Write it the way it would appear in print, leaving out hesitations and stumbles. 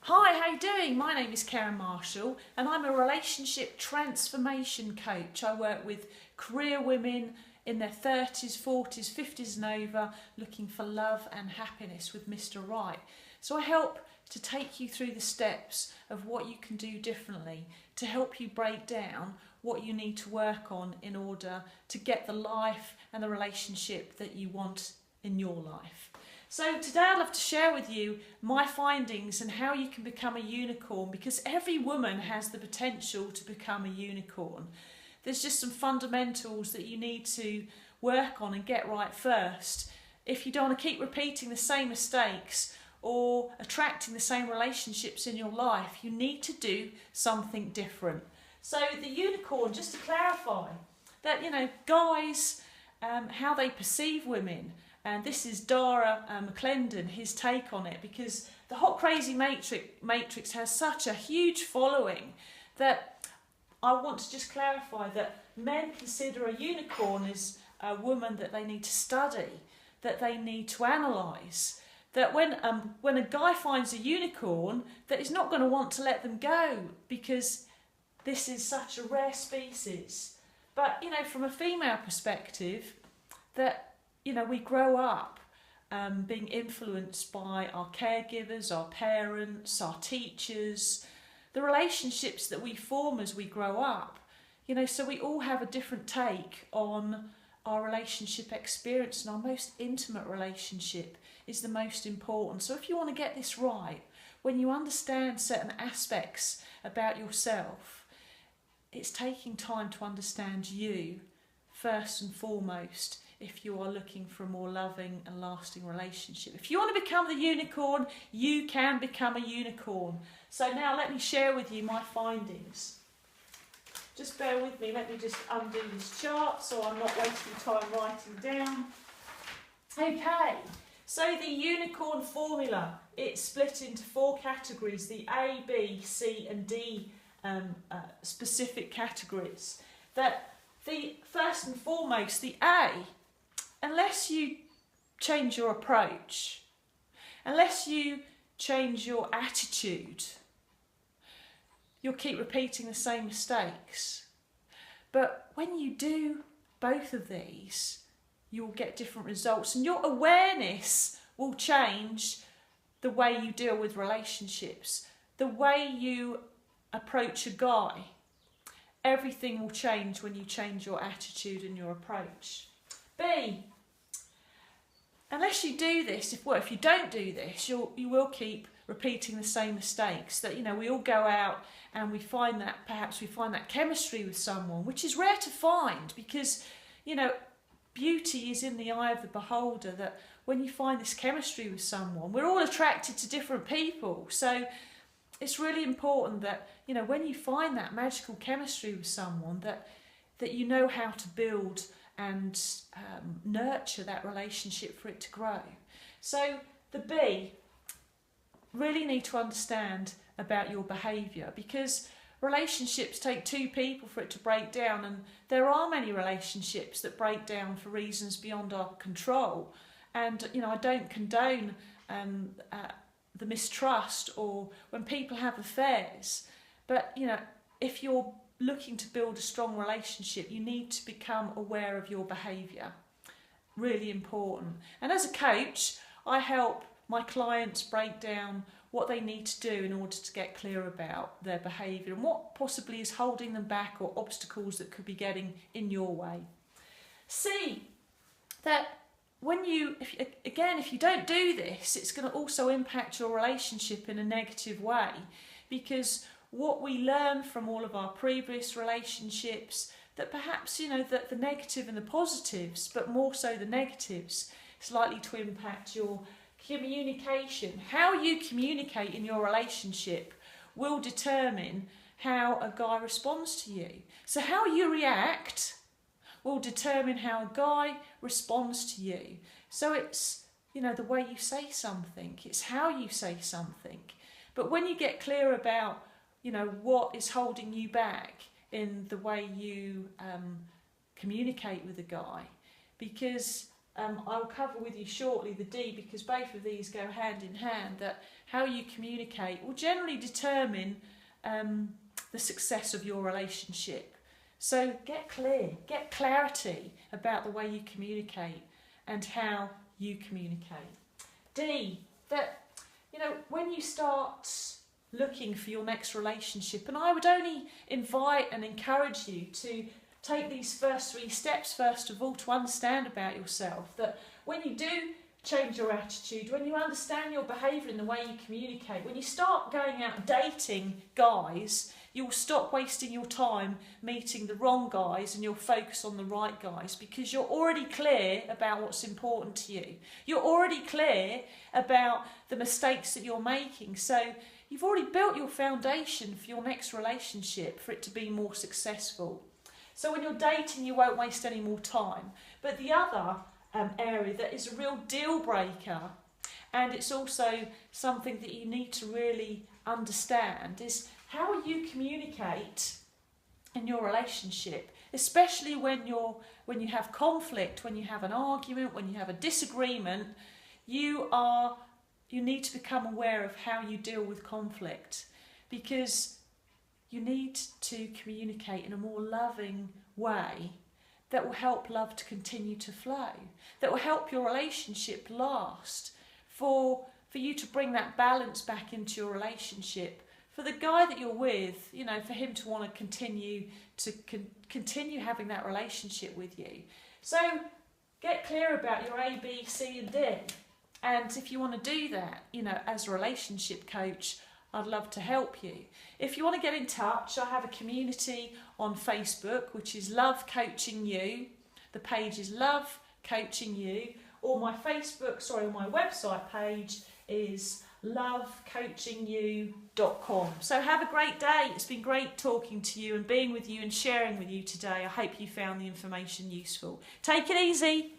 Hi, how you doing? My name is Karen Marshall and I'm a relationship transformation coach. I work with career women in their 30s, 40s, 50s and over looking for love and happiness with Mr. Right. So I help to take you through the steps of what you can do differently to help you break down what you need to work on in order to get the life and the relationship that you want in your life. So today I'd love to share with you my findings and how you can become a unicorn, because every woman has the potential to become a unicorn. There's just some fundamentals that you need to work on and get right first. If you don't want to keep repeating the same mistakes or attracting the same relationships in your life, you need to do something different. So the unicorn, just to clarify, that, guys, how they perceive women. And this is Dara McClendon, his take on it, because the Hot Crazy Matrix has such a huge following that I want to just clarify that men consider a unicorn as a woman that they need to study, that they need to analyse, that when a guy finds a unicorn, that he's not going to want to let them go because this is such a rare species. But, from a female perspective, that we grow up being influenced by our caregivers, our parents, our teachers, the relationships that we form as we grow up. So we all have a different take on our relationship experience, and our most intimate relationship is the most important. So if you want to get this right, when you understand certain aspects about yourself, it's taking time to understand you first and foremost if you are looking for a more loving and lasting relationship. If you want to become the unicorn, you can become a unicorn. So now let me share with you my findings. Just bear with me, let me just undo this chart so I'm not wasting time writing down. Okay, so the unicorn formula, it's split into 4 categories, the A, B, C and D specific categories. That the first and foremost, the A, unless you change your approach, unless you change your attitude, you'll keep repeating the same mistakes. But when you do both of these, you'll get different results, and your awareness will change the way you deal with relationships, the way you approach a guy. Everything will change when you change your attitude and your approach. B, unless you do this, if you don't do this, you will keep repeating the same mistakes. That we all go out and we find that chemistry with someone, which is rare to find, because beauty is in the eye of the beholder. That when you find this chemistry with someone, we're all attracted to different people. So it's really important that when you find that magical chemistry with someone, that you know how to build and nurture that relationship for it to grow. So the B, really need to understand about your behaviour, because relationships take 2 people for it to break down, and there are many relationships that break down for reasons beyond our control. And I don't condone the mistrust or when people have affairs, but if you're looking to build a strong relationship, you need to become aware of your behaviour. Really important. And as a coach, I help my clients break down what they need to do in order to get clear about their behaviour and what possibly is holding them back or obstacles that could be getting in your way. C, that if you don't do this, it's going to also impact your relationship in a negative way, because what we learn from all of our previous relationships, that perhaps that the negative and the positives, but more so the negatives, is likely to impact your communication. How you communicate in your relationship will determine how a guy responds to you. So how you react will determine how a guy responds to you. So it's the way you say something, it's how you say something. But when you get clear about what is holding you back in the way you communicate with a guy, because I'll cover with you shortly the D, because both of these go hand in hand, that how you communicate will generally determine the success of your relationship. So get clear, get clarity about the way you communicate and how you communicate. D, that, you know, when you start looking for your next relationship, and I would only invite and encourage you to take these first 3 steps, first of all, to understand about yourself, that when you do change your attitude, when you understand your behaviour and the way you communicate, when you start going out dating guys, you'll stop wasting your time meeting the wrong guys and you'll focus on the right guys, because you're already clear about what's important to you. You're already clear about the mistakes that you're making. So you've already built your foundation for your next relationship for it to be more successful. So when you're dating, you won't waste any more time. But the other area that is a real deal breaker, and it's also something that you need to really understand, is how you communicate in your relationship, especially when you have conflict, when you have an argument, when you have a disagreement. You need to become aware of how you deal with conflict, because you need to communicate in a more loving way that will help love to continue to flow, that will help your relationship last, for you to bring that balance back into your relationship, for the guy that you're with, you know, for him to want to continue having that relationship with you. So get clear about your A, B, C and D. And if you want to do that, you know, as a relationship coach, I'd love to help you. If you want to get in touch, I have a community on Facebook, which is Love Coaching You. The page is Love Coaching You. Or my website page is lovecoachingyou.com. So have a great day. It's been great talking to you and being with you and sharing with you today. I hope you found the information useful. Take it easy.